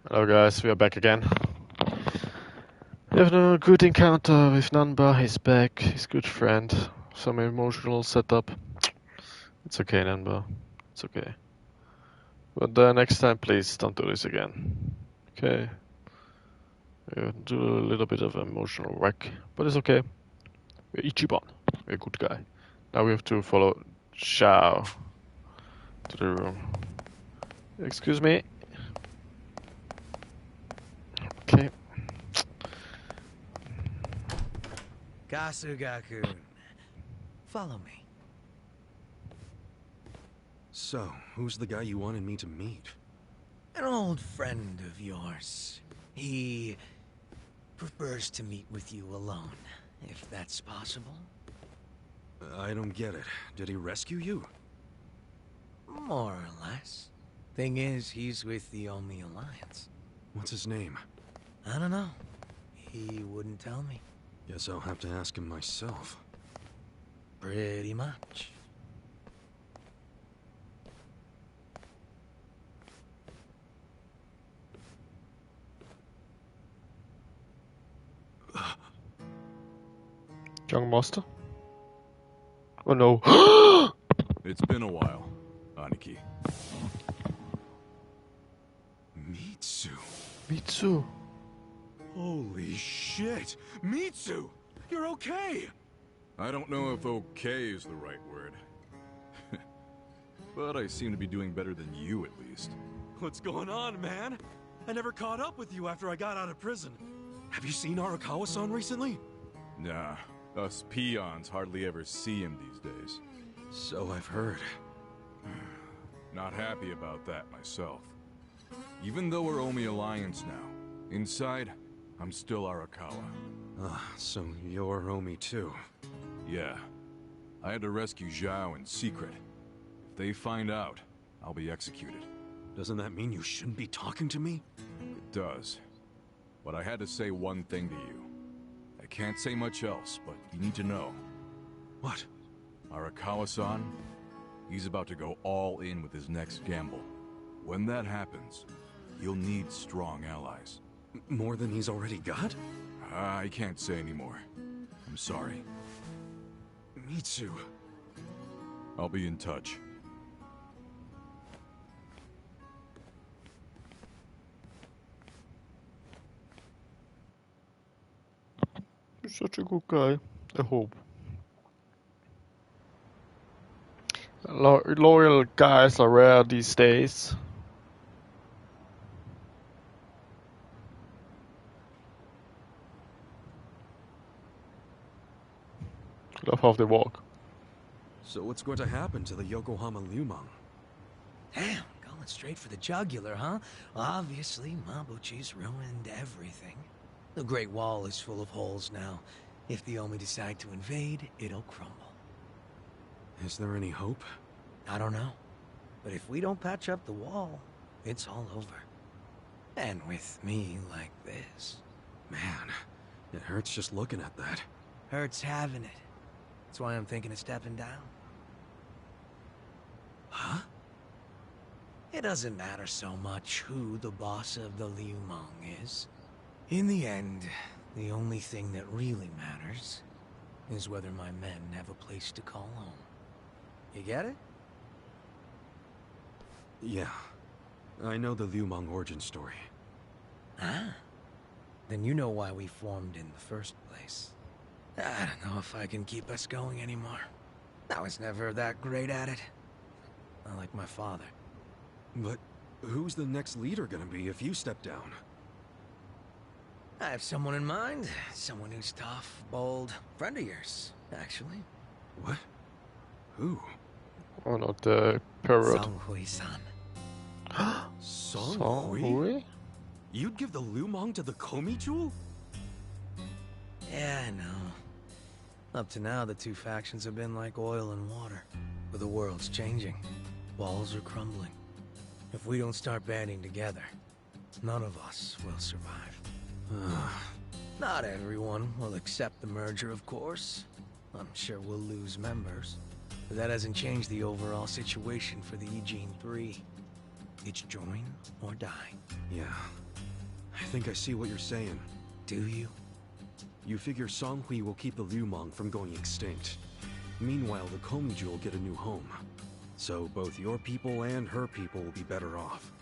Hello guys, we are back again. We have a good encounter with Nanba, he's back, his good friend. Some emotional setup. It's okay, Nanba. It's okay. But next time, please don't do this again. Okay? We do a little bit of emotional wreck, but it's okay. We're Ichiban. We're a good guy. Now we have to follow Xiao to the room. Excuse me. Okay. Kasuga-kun, follow me. So, who's the guy you wanted me to meet? An old friend of yours. He prefers to meet with you alone, if that's possible. I don't get it. Did he rescue you? More or less. Thing is, he's with the Omi Alliance. What's his name? I don't know. He wouldn't tell me. Guess I'll have to ask him myself. Pretty much. Young master? Oh no. It's been a while, Aniki. Mitsu. Mitsu. Holy shit! Mitsu! You're okay! I don't know if okay is the right word. But I seem to be doing better than you, at least. What's going on, man? I never caught up with you after I got out of prison. Have you seen Arakawa-san recently? Nah, us peons hardly ever see him these days. So I've heard. Not happy about that myself. Even though we're Omi Alliance now, inside, I'm still Arakawa. So you're Omi too. Yeah. I had to rescue Zhao in secret. If they find out, I'll be executed. Doesn't that mean you shouldn't be talking to me? It does. But I had to say one thing to you. I can't say much else, but you need to know. What? Arakawa-san, he's about to go all in with his next gamble. When that happens, you'll need strong allies. More than he's already got? I can't say anymore. I'm sorry. Mitsu. I'll be in touch. You're such a good guy. I hope. Loyal guys are rare these days. Love how they walk. So what's going to happen to the Yokohama Lumang? Damn, going straight for the jugular, huh? Well, obviously, Mabuchi's ruined everything. The Great Wall is full of holes now. If the Omi decide to invade, it'll crumble. Is there any hope? I don't know. But if we don't patch up the wall, it's all over. And with me like this. Man, it hurts just looking at that. Hurts having it. That's why I'm thinking of stepping down. Huh? It doesn't matter so much who the boss of the Liumang is. In the end, the only thing that really matters is whether my men have a place to call home. You get it? Yeah. I know the Lumang origin story. Ah. Then you know why we formed in the first place. I don't know if I can keep us going anymore. I was never that great at it. Not like my father. But who's the next leader gonna be if you step down? I have someone in mind. Someone who's tough, bold. Friend of yours, actually. What? Who? Oh, not the parrot. Songhui-san. Songhui? You'd give the Lumang to the Komi Jewel? Yeah, I know. Up to now, the two factions have been like oil and water. But the world's changing. Walls are crumbling. If we don't start banding together, none of us will survive. Not everyone will accept the merger, of course. I'm sure we'll lose members. But that hasn't changed the overall situation for the Eugene 3. It's join or die. Yeah. I think I see what you're saying. Do you? You figure Songhui will keep the Liumang from going extinct. Meanwhile, the Komiju will get a new home. So both your people and her people will be better off.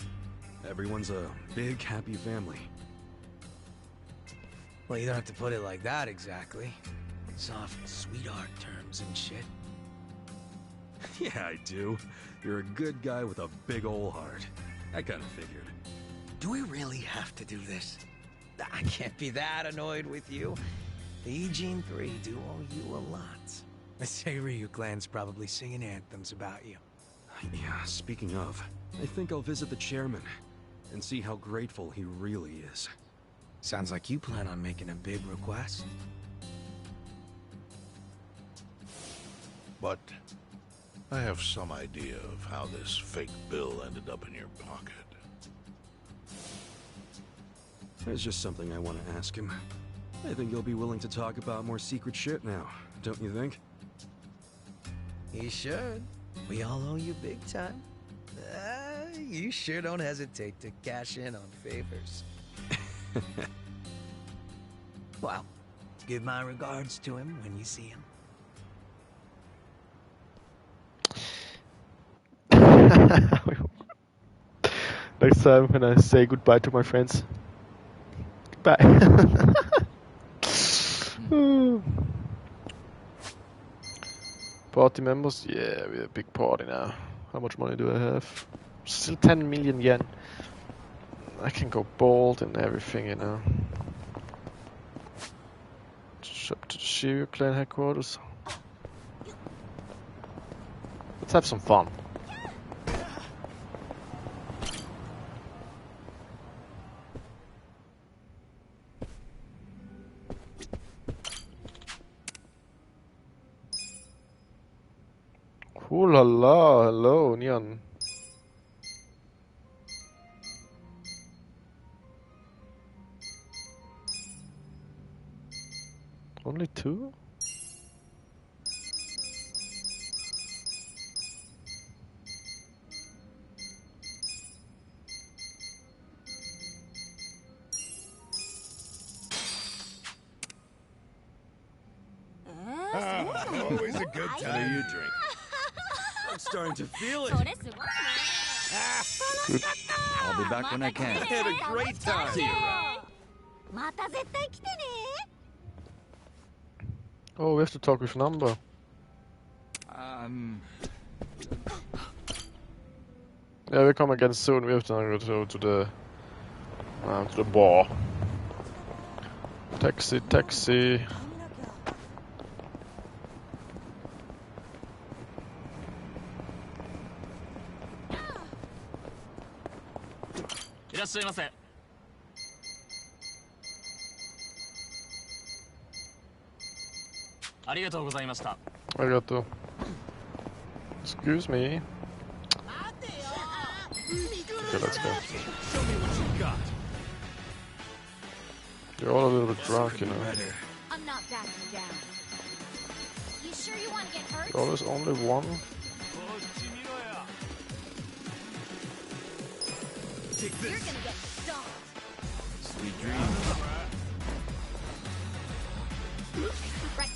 Everyone's a big, happy family. Well, you don't have to put it like that exactly. Soft sweetheart terms and shit. Yeah, I do. You're a good guy with a big ol' heart. I kinda figured. Do we really have to do this? I can't be that annoyed with you. The E-Gene 3 do owe you a lot. The Seiryu clan's probably singing anthems about you. Yeah, speaking of, I think I'll visit the chairman and see how grateful he really is. Sounds like you plan on making a big request. But I have some idea of how this fake bill ended up in your pocket. There's just something I want to ask him. I think he'll be willing to talk about more secret shit now, don't you think? He should. We all owe you big time. You sure don't hesitate to cash in on favors. Well, give my regards to him when you see him. Next time when I say goodbye to my friends. Goodbye. Party members? Yeah, we have a big party now. How much money do I have? Still 10 million yen. I can go bald and everything, you know. Shop to the Shiryu clan headquarters. Let's have some fun. Ooh la la, hello, Neon. Only two? Always a good time. What do you drink? I'm starting to feel it. I'll be back when I can. I had a great time. See you around. Oh, we have to talk with Number. Yeah, we come again soon. We have to go to the bar. Taxi, taxi. Arigato. Excuse me. Okay, let's go. Show me what you got. You're all a little bit drunk, you know. I'm not backing down. You sure you want to get hurt? Oh, there's only one. Take You're this. gonna get stomped. Sweet dreams. Right.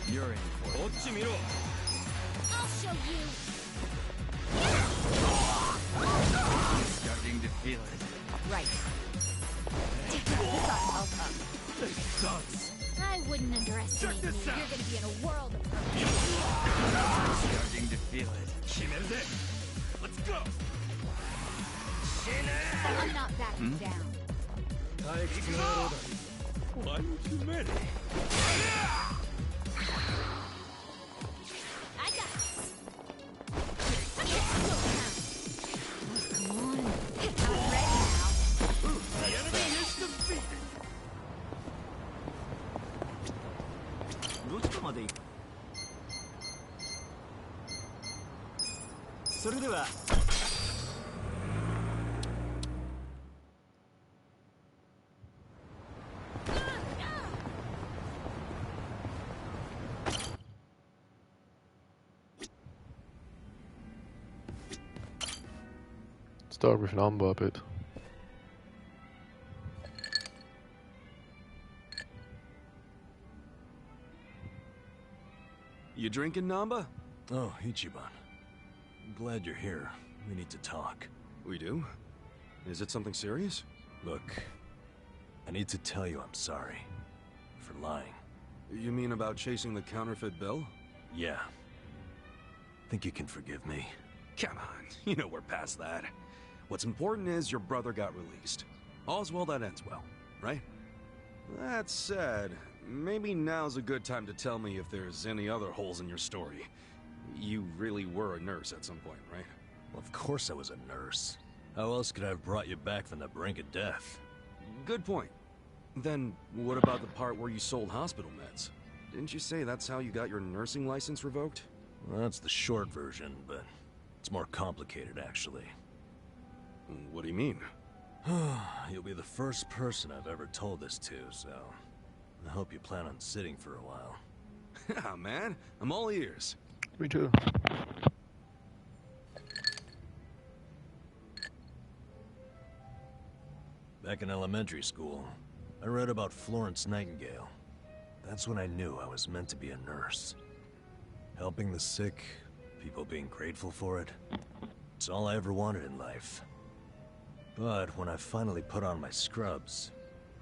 You're in for it. I'll show you. Starting to feel it. Right. This ought to help up. This sucks. I wouldn't underestimate Check me. this You're out. gonna be in a world of hurt. Starting to feel it. Let's go. I'm not backing down. One too many. I got this. Come on. I'm ready now. The enemy is defeated. どちらまで行くそれでは Come Start with number a bit. You drinking, Namba? Oh, Ichiban. I'm glad you're here. We need to talk. We do? Is it something serious? Look, I need to tell you I'm sorry for lying. You mean about chasing the counterfeit bill? Yeah. Think you can forgive me? Come on, you know we're past that. What's important is your brother got released. All's well that ends well, right? That said, maybe now's a good time to tell me if there's any other holes in your story. You really were a nurse at some point, right? Well, of course I was a nurse. How else could I have brought you back from the brink of death? Good point. Then, what about the part where you sold hospital meds? Didn't you say that's how you got your nursing license revoked? Well, that's the short version, but it's more complicated, actually. What do you mean? You'll be the first person I've ever told this to, so I hope you plan on sitting for a while. Yeah, man. I'm all ears. Me too. Back in elementary school, I read about Florence Nightingale. That's when I knew I was meant to be a nurse. Helping the sick, people being grateful for it. It's all I ever wanted in life. But when I finally put on my scrubs,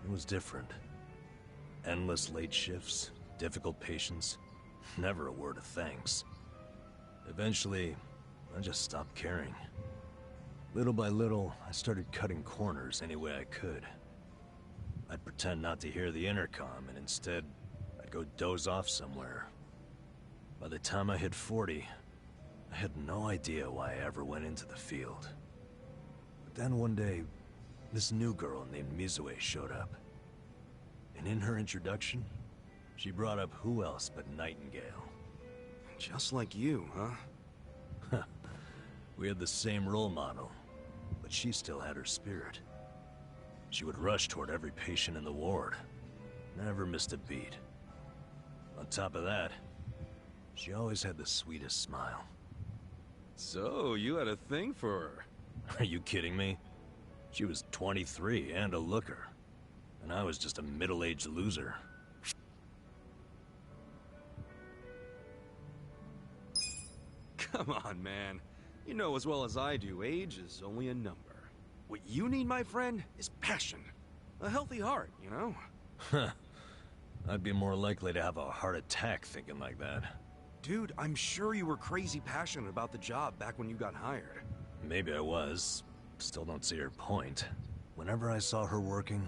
it was different. Endless late shifts, difficult patients, never a word of thanks. Eventually, I just stopped caring. Little by little, I started cutting corners any way I could. I'd pretend not to hear the intercom, and instead, I'd go doze off somewhere. By the time I hit 40, I had no idea why I ever went into the field. But then one day, this new girl named Mizue showed up. And in her introduction, she brought up who else but Nightingale. Just like you, huh? We had the same role model, but she still had her spirit. She would rush toward every patient in the ward, never missed a beat. On top of that, she always had the sweetest smile. So, you had a thing for her? Are you kidding me? She was 23 and a looker, and I was just a middle-aged loser. Come on, man. You know as well as I do, age is only a number. What you need, my friend, is passion. A healthy heart, you know? Huh. I'd be more likely to have a heart attack thinking like that. Dude, I'm sure you were crazy passionate about the job back when you got hired. Maybe I was. Still don't see her point. Whenever I saw her working,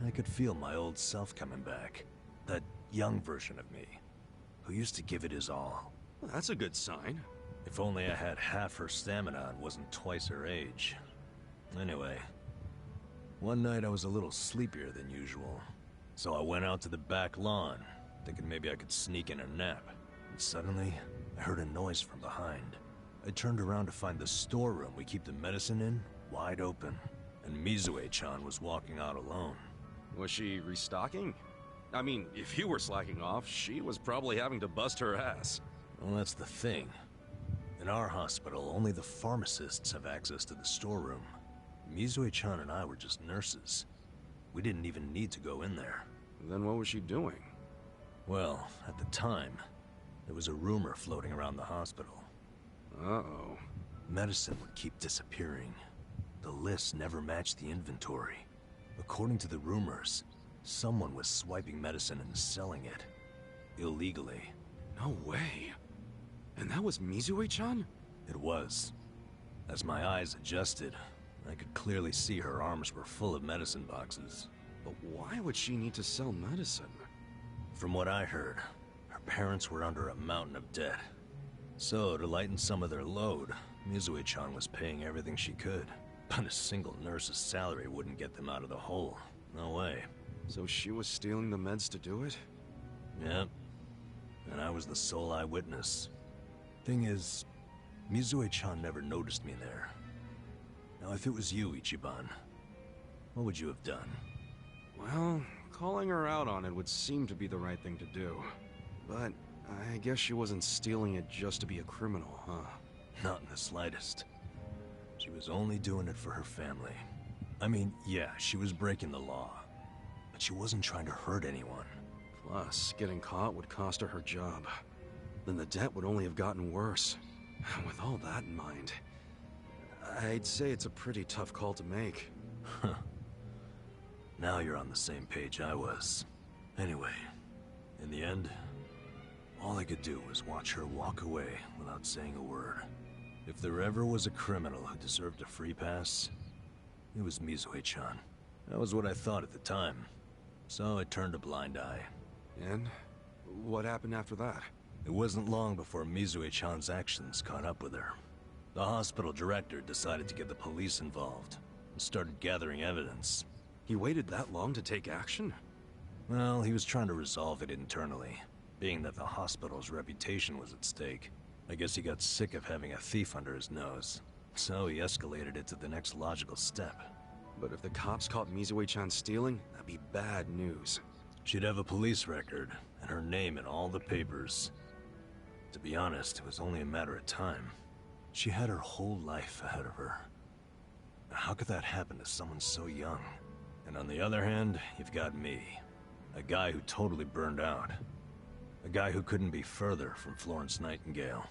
I could feel my old self coming back. That young version of me, who used to give it his all. Well, that's a good sign. If only I had half her stamina and wasn't twice her age. Anyway, one night I was a little sleepier than usual. So I went out to the back lawn, thinking maybe I could sneak in a nap. And suddenly, I heard a noise from behind. I turned around to find the storeroom we keep the medicine in wide open, and Mizue-chan was walking out alone. Was she restocking? I mean, if you were slacking off, she was probably having to bust her ass. Well, that's the thing. In our hospital, only the pharmacists have access to the storeroom. Mizue-chan and I were just nurses. We didn't even need to go in there. Then what was she doing? Well, at the time, there was a rumor floating around the hospital. Uh-oh. Medicine would keep disappearing. The list never matched the inventory. According to the rumors, someone was swiping medicine and selling it. Illegally. No way. And that was Mizue-chan? It was. As my eyes adjusted, I could clearly see her arms were full of medicine boxes. But why would she need to sell medicine? From what I heard, her parents were under a mountain of debt. So, to lighten some of their load, Mizue-chan was paying everything she could. But a single nurse's salary wouldn't get them out of the hole. No way. So she was stealing the meds to do it? Yep. And I was the sole eyewitness. Thing is, Mizue-chan never noticed me there. Now, if it was you, Ichiban, what would you have done? Well, calling her out on it would seem to be the right thing to do. But I guess she wasn't stealing it just to be a criminal, huh? Not in the slightest. She was only doing it for her family. I mean, yeah, she was breaking the law, but she wasn't trying to hurt anyone. Plus, getting caught would cost her her job. Then the debt would only have gotten worse. With all that in mind, I'd say it's a pretty tough call to make. Now you're on the same page I was. Anyway, in the end, all I could do was watch her walk away without saying a word. If there ever was a criminal who deserved a free pass, it was Mizue-chan. That was what I thought at the time. So I turned a blind eye. And what happened after that? It wasn't long before Mizue-chan's actions caught up with her. The hospital director decided to get the police involved and started gathering evidence. He waited that long to take action? Well, he was trying to resolve it internally, being that the hospital's reputation was at stake. I guess he got sick of having a thief under his nose, so he escalated it to the next logical step. But if the cops caught Mizue-chan stealing, that'd be bad news. She'd have a police record, and her name in all the papers. To be honest, it was only a matter of time. She had her whole life ahead of her. How could that happen to someone so young? And on the other hand, you've got me. A guy who totally burned out. A guy who couldn't be further from Florence Nightingale.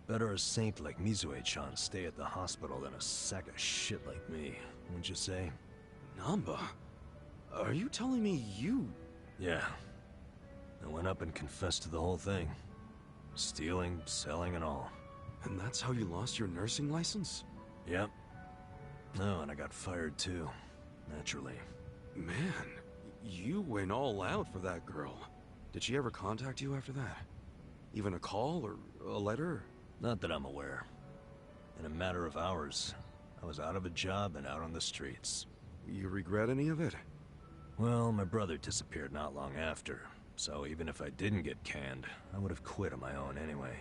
Better a saint like Mizue-chan stay at the hospital than a sack of shit like me, wouldn't you say? Namba? Are you telling me you... Yeah. I went up and confessed to the whole thing. Stealing, selling, and all. And that's how you lost your nursing license? Yep. No, and I got fired too. Naturally. Man, you went all out for that girl. Did she ever contact you after that? Even a call or a letter? Not that I'm aware. In a matter of hours, I was out of a job and out on the streets. You regret any of it? Well, my brother disappeared not long after, so even if I didn't get canned, I would have quit on my own anyway.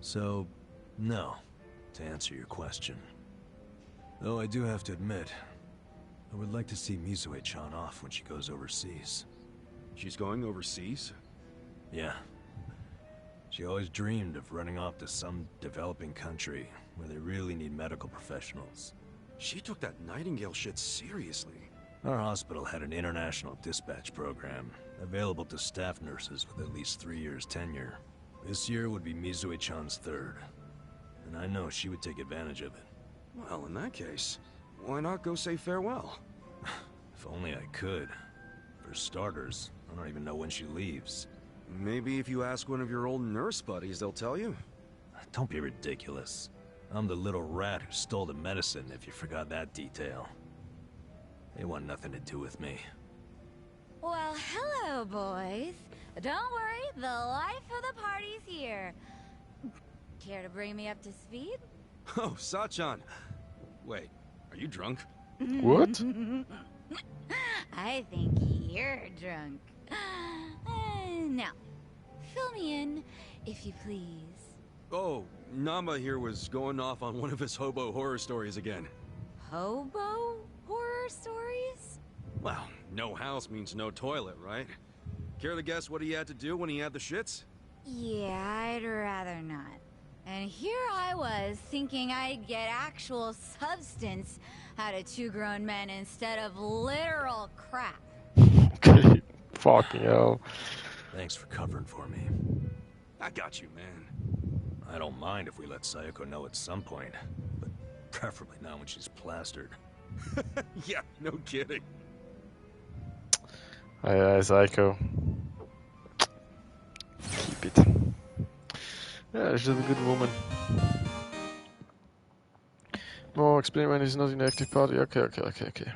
So, no, to answer your question. Though I do have to admit, I would like to see Mizue-chan off when she goes overseas. She's going overseas? Yeah. She always dreamed of running off to some developing country where they really need medical professionals. She took that Nightingale shit seriously. Our hospital had an international dispatch program, available to staff nurses with at least 3 years tenure. This year would be Mizue-chan's third, and I know she would take advantage of it. Well, in that case, why not go say farewell? If only I could. For starters, I don't even know when she leaves. Maybe if you ask one of your old nurse buddies, they'll tell you. Don't be ridiculous. I'm the little rat who stole the medicine, if you forgot that detail. They want nothing to do with me. Well, hello, boys. Don't worry, the life of the party's here. Care to bring me up to speed? Oh, Sachan. Wait, are you drunk? What? I think you're drunk. Now, fill me in, if you please. Oh, Namba here was going off on one of his hobo horror stories again. Hobo horror stories? Well, no house means no toilet, right? Care to guess what he had to do when he had the shits? Yeah, I'd rather not. And here I was, thinking I'd get actual substance out of two grown men instead of literal crap. Okay. Fucking hell. Thanks for covering for me. I got you, man. I don't mind if we let Sayako know at some point, but preferably not when she's plastered. Yeah, no kidding. Aye, Psycho. Keep it. Yeah, she's a good woman. More explain when he's not in the active party. Okay.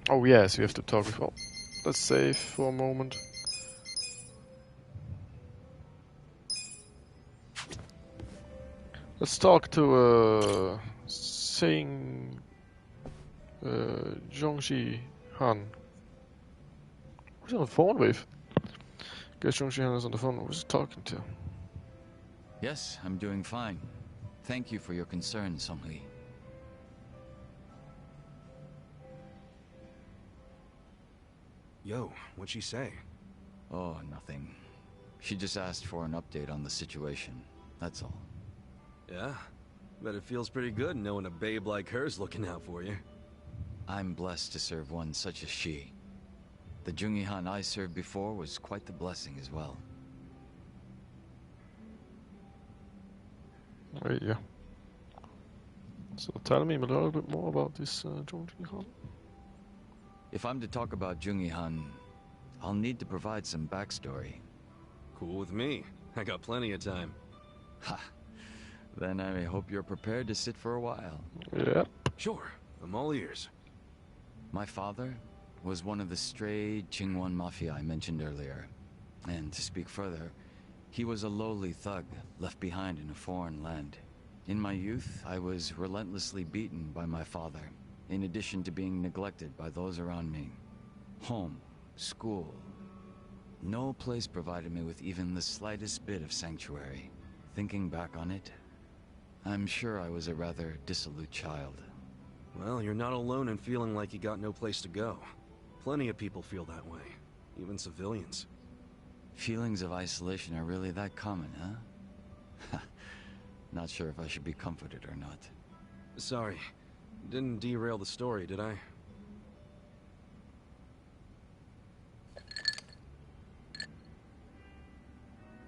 Oh yes, we have to talk before. Let's save for a moment. Let's talk to Sing Zhongxi Han. Who's he on the phone with? Guess Zhongxi Han is on the phone. Who's he talking to? Yes, I'm doing fine. Thank you for your concern, Song-Lee. Yo, what'd she say? Oh, nothing. She just asked for an update on the situation. That's all. Yeah, bet it feels pretty good knowing a babe like her's looking out for you. I'm blessed to serve one such as she. The Jungihan I served before was quite the blessing as well. Yeah. So tell me a little bit more about this Jungihan. If I'm to talk about Jungihan, I'll need to provide some backstory. Cool with me. I got plenty of time. Ha! Then I hope you're prepared to sit for a while. Yeah. Sure, I'm all ears. My father was one of the stray Qingwan Mafia I mentioned earlier. And to speak further, he was a lowly thug left behind in a foreign land. In my youth, I was relentlessly beaten by my father, in addition to being neglected by those around me. Home, school. No place provided me with even the slightest bit of sanctuary. Thinking back on it, I'm sure I was a rather dissolute child. Well, you're not alone in feeling like you got no place to go. Plenty of people feel that way, even civilians. Feelings of isolation are really that common, huh? Not sure if I should be comforted or not. Sorry, didn't derail the story, did I?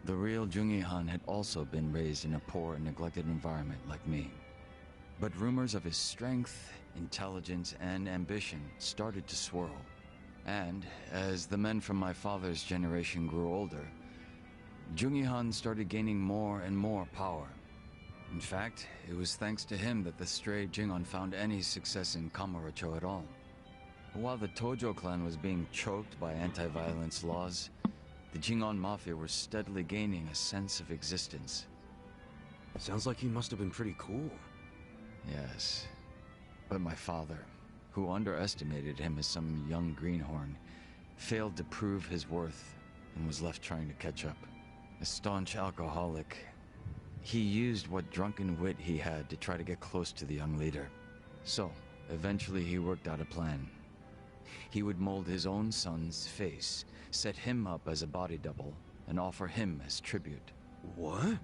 The real Jungihan had also been raised in a poor and neglected environment like me. But rumors of his strength, intelligence, and ambition started to swirl. And as the men from my father's generation grew older, Jungihan started gaining more and more power. In fact, it was thanks to him that the stray Jingon found any success in Kamurocho at all. While the Tojo clan was being choked by anti-violence laws, the Jingon Mafia were steadily gaining a sense of existence. Sounds like he must have been pretty cool. Yes, but my father, who underestimated him as some young greenhorn, failed to prove his worth and was left trying to catch up. A staunch alcoholic, he used what drunken wit he had to try to get close to the young leader. So, eventually he worked out a plan. He would mold his own son's face, set him up as a body double, and offer him as tribute. What?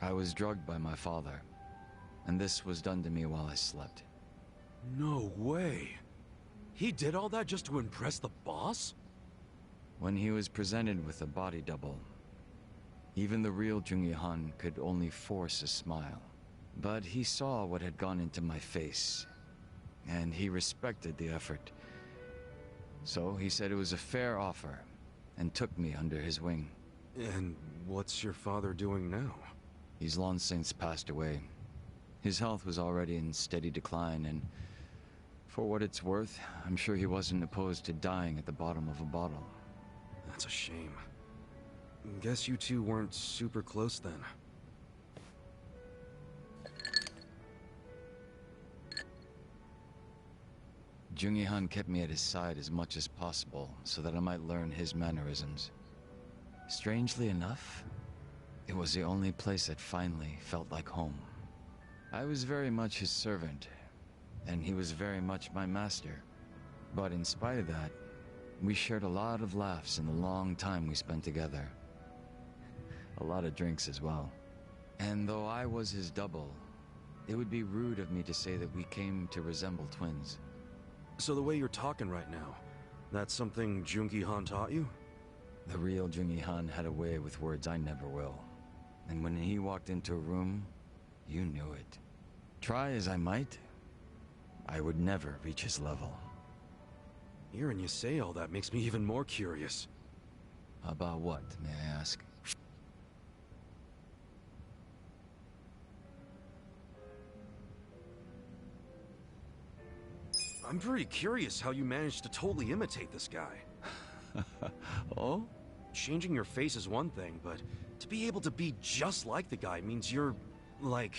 I was drugged by my father, and this was done to me while I slept. No way. He did all that just to impress the boss? When he was presented with a body double, even the real Jungihan could only force a smile. But he saw what had gone into my face, and he respected the effort. So he said it was a fair offer, and took me under his wing. And what's your father doing now? He's long since passed away. His health was already in steady decline, and for what it's worth, I'm sure he wasn't opposed to dying at the bottom of a bottle. That's a shame. Guess you two weren't super close then. Jungihan kept me at his side as much as possible so that I might learn his mannerisms. Strangely enough, it was the only place that finally felt like home. I was very much his servant, and he was very much my master. But in spite of that, we shared a lot of laughs in the long time we spent together. A lot of drinks as well. And though I was his double, it would be rude of me to say that we came to resemble twins. So the way you're talking right now, that's something Jungihan taught you? The real Jungihan had a way with words I never will. And when he walked into a room, you knew it. Try as I might, I would never reach his level. Hearing you say all that makes me even more curious. About what, may I ask? I'm pretty curious how you managed to totally imitate this guy. Oh? Changing your face is one thing, but to be able to be just like the guy means you're, like,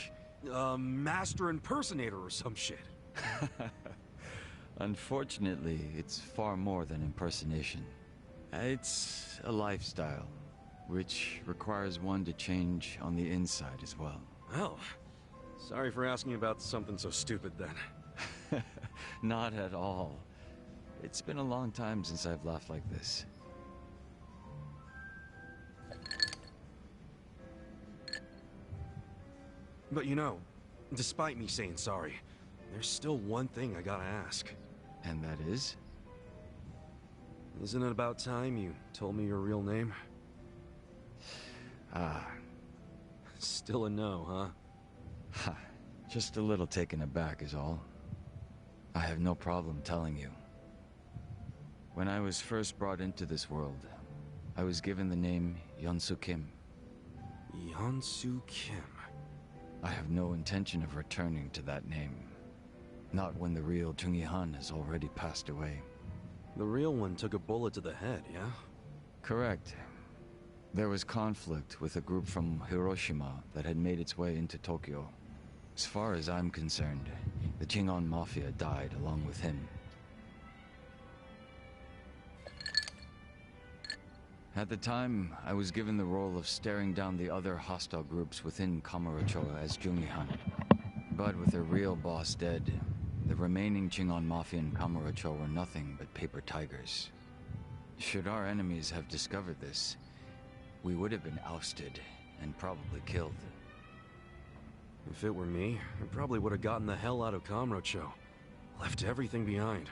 a master impersonator or some shit. Unfortunately, it's far more than impersonation. It's a lifestyle, which requires one to change on the inside as well. Well, sorry for asking about something so stupid then. Not at all. It's been a long time since I've laughed like this. But you know, despite me saying sorry, there's still one thing I gotta ask. And that is? Isn't it about time you told me your real name? Ah. Still a no, huh? Ha. Just a little taken aback is all. I have no problem telling you. When I was first brought into this world, I was given the name Yeonsu Kim. Yeonsu Kim. I have no intention of returning to that name. Not when the real Jungi Han has already passed away. The real one took a bullet to the head, yeah? Correct. There was conflict with a group from Hiroshima that had made its way into Tokyo. As far as I'm concerned, the Jingon Mafia died along with him. At the time, I was given the role of staring down the other hostile groups within Kamurocho as Jungi Han. But with their real boss dead, the remaining Jingon Mafia in Kamurocho were nothing but paper tigers. Should our enemies have discovered this, we would have been ousted and probably killed. If it were me, I probably would have gotten the hell out of Kamurocho. Left everything behind.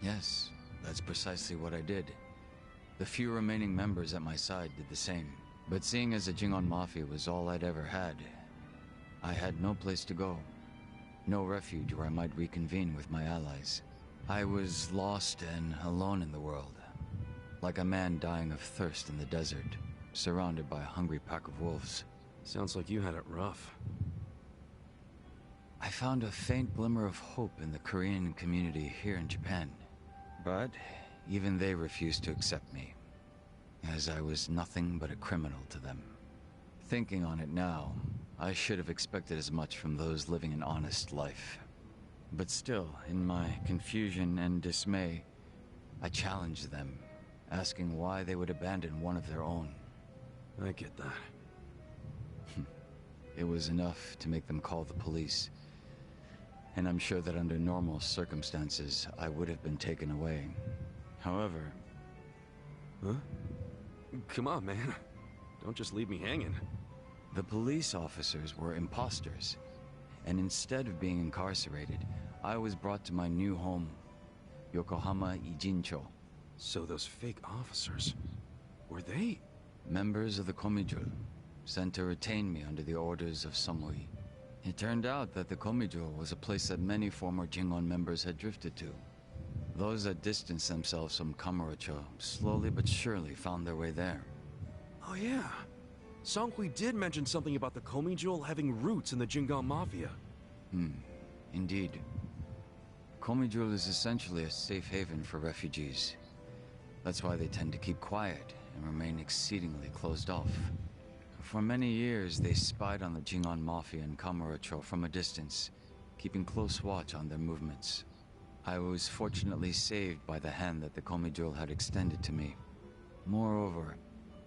Yes, that's precisely what I did. The few remaining members at my side did the same. But seeing as the Jingon Mafia was all I'd ever had, I had no place to go. No refuge where I might reconvene with my allies. I was lost and alone in the world. Like a man dying of thirst in the desert, surrounded by a hungry pack of wolves. Sounds like you had it rough. I found a faint glimmer of hope in the Korean community here in Japan. But even they refused to accept me, as I was nothing but a criminal to them. Thinking on it now, I should have expected as much from those living an honest life. But still, in my confusion and dismay, I challenged them, asking why they would abandon one of their own. I get that. It was enough to make them call the police. And I'm sure that under normal circumstances, I would have been taken away. However... Huh? Come on, man. Don't just leave me hanging. The police officers were imposters. And instead of being incarcerated, I was brought to my new home, Yokohama Ijincho. So those fake officers, were they? Members of the Komijul, sent to retain me under the orders of Samui. It turned out that the Komijul was a place that many former Jingon members had drifted to. Those that distanced themselves from Kamurocho slowly but surely found their way there. Oh yeah. Songhui did mention something about the Komijul having roots in the Jingon Mafia. Indeed. Komijul is essentially a safe haven for refugees. That's why they tend to keep quiet and remain exceedingly closed off. For many years, they spied on the Jingon Mafia in Kamurocho from a distance, keeping close watch on their movements. I was fortunately saved by the hand that the Komijul had extended to me. Moreover,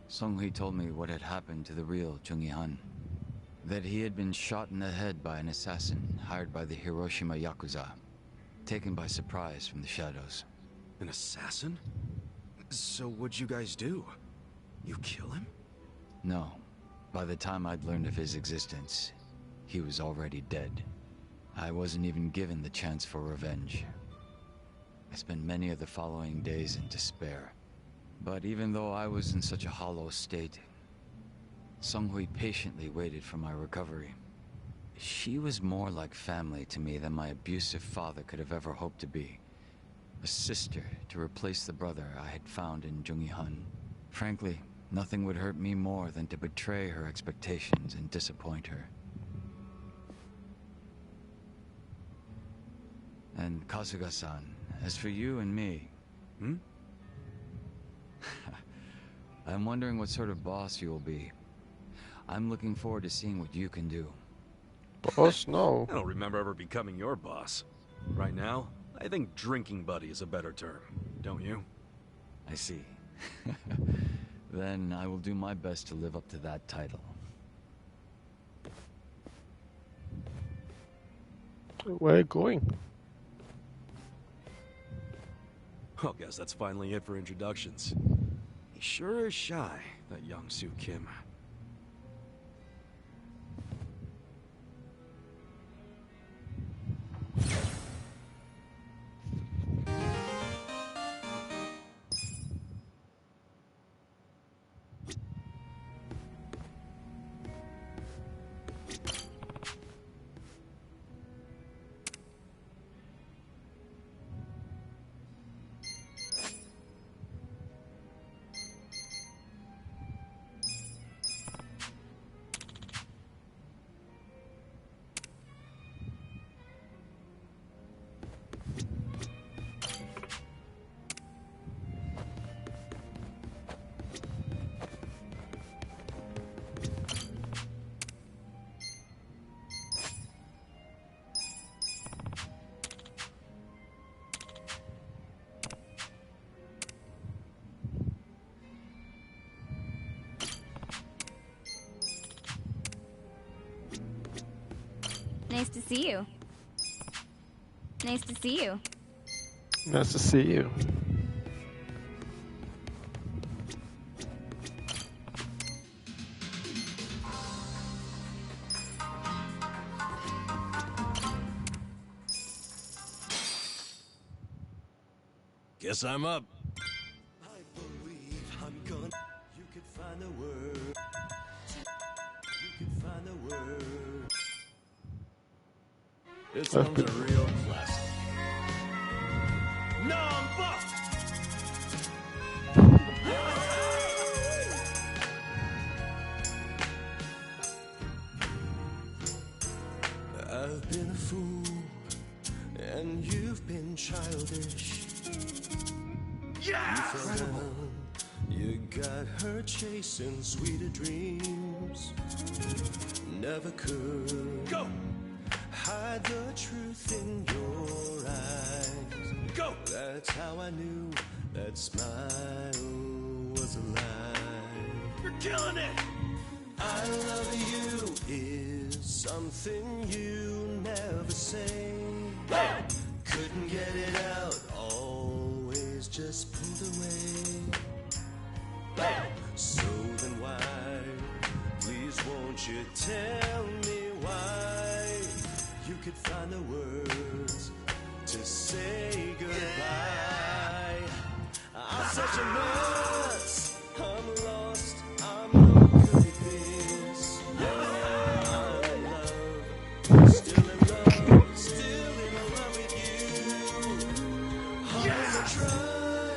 Songhui told me what had happened to the real Jungi Han. That he had been shot in the head by an assassin hired by the Hiroshima Yakuza, taken by surprise from the shadows. An assassin? So what'd you guys do? You kill him? No. By the time I'd learned of his existence, he was already dead. I wasn't even given the chance for revenge. I spent many of the following days in despair. But even though I was in such a hollow state, Songhui patiently waited for my recovery. She was more like family to me than my abusive father could have ever hoped to be. A sister to replace the brother I had found in Jungi Han. Frankly, nothing would hurt me more than to betray her expectations and disappoint her. And Kasuga-san, as for you and me... I'm wondering what sort of boss you will be. I'm looking forward to seeing what you can do. Boss, no. I don't remember ever becoming your boss. Right now, I think drinking buddy is a better term, don't you? I see. Then I will do my best to live up to that title. Where are you going? Well, guess that's finally it for introductions. He sure is shy, that Yeonsu Kim. Nice to see you. Nice to see you. Nice to see you. Guess I'm up. I believe I'm gonna. You could find the word. You could find the word. This one's a real classic. I've been a fool, and you've been childish. Yeah! You fell down, you got her chasing sweeter dreams. Never could go hide the truth in your eyes. Go! That's how I knew that smile was a lie. You're killing it! I love you is something you never say. Couldn't get it out, always just pulled away. So then why, please won't you tell me why? You could find the words to say goodbye. I'm such a mess, I'm lost, I'm no good at this. I'm in love, still in love with you. I'm gonna try,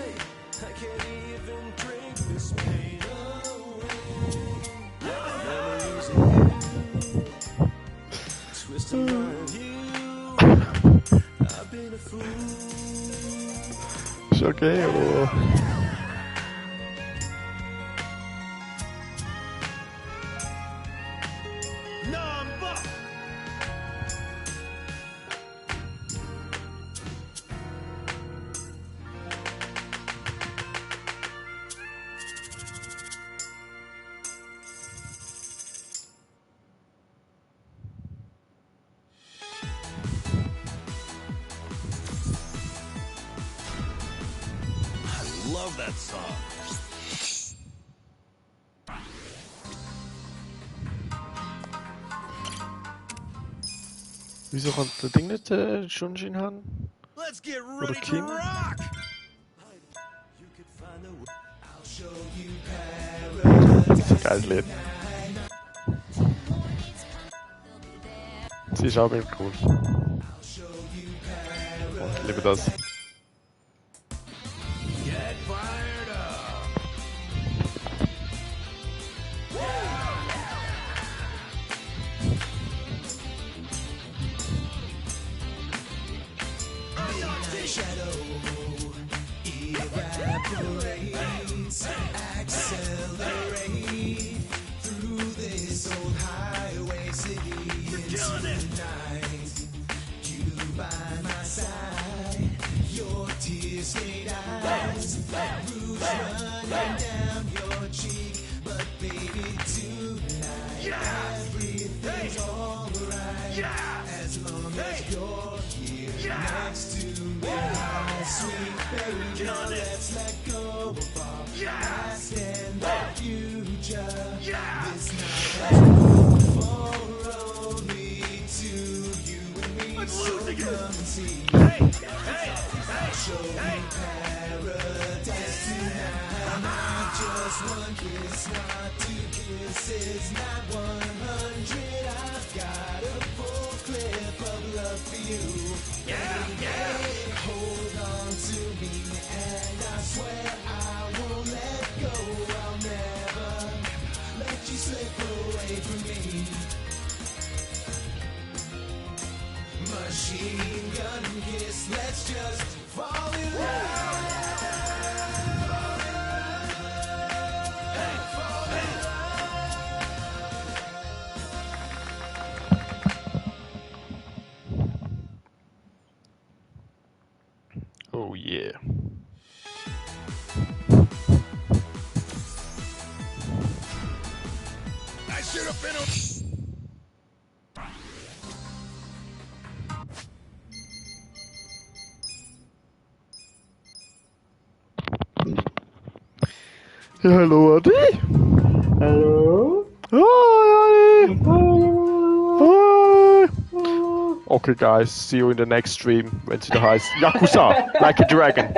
I can't even drink this pain away. Memories of you, twisting my view. I've been a fool. Ist okay, aber... Love that song. Wieso kann der Ding nicht Shunjin haben? Let's get Oder ready to Kim? rock! You could find the way. I'll show you paradise. Das ist ein geiles Lied. Sie ist auch wirklich cool. I'll show you paradise. Oh, ich liebe das. Get fired up! Shadow evaporates, accelerate through this old highway city into the night. You by my side, your tear-stained eyes, rouge running down your cheek. But baby, tonight everything's alright as long as you're here next to me. My sweet baby, now let's let go of our past and the future. This night has come for only two, you and me. So come and see. I'll show you paradise tonight. Not just one kiss, not two kisses, not 100. I've got a full clip of love for you. Hold on to me, and I swear I won't let go. I'll never let you slip away from me. Machine gun kiss, let's just fall in love. Oh yeah. I should have been Hello, Adi. Hello? Hi, Adi. Hi. Okay, guys, see you in the next stream. Went to the heist. Yakuza, like a dragon.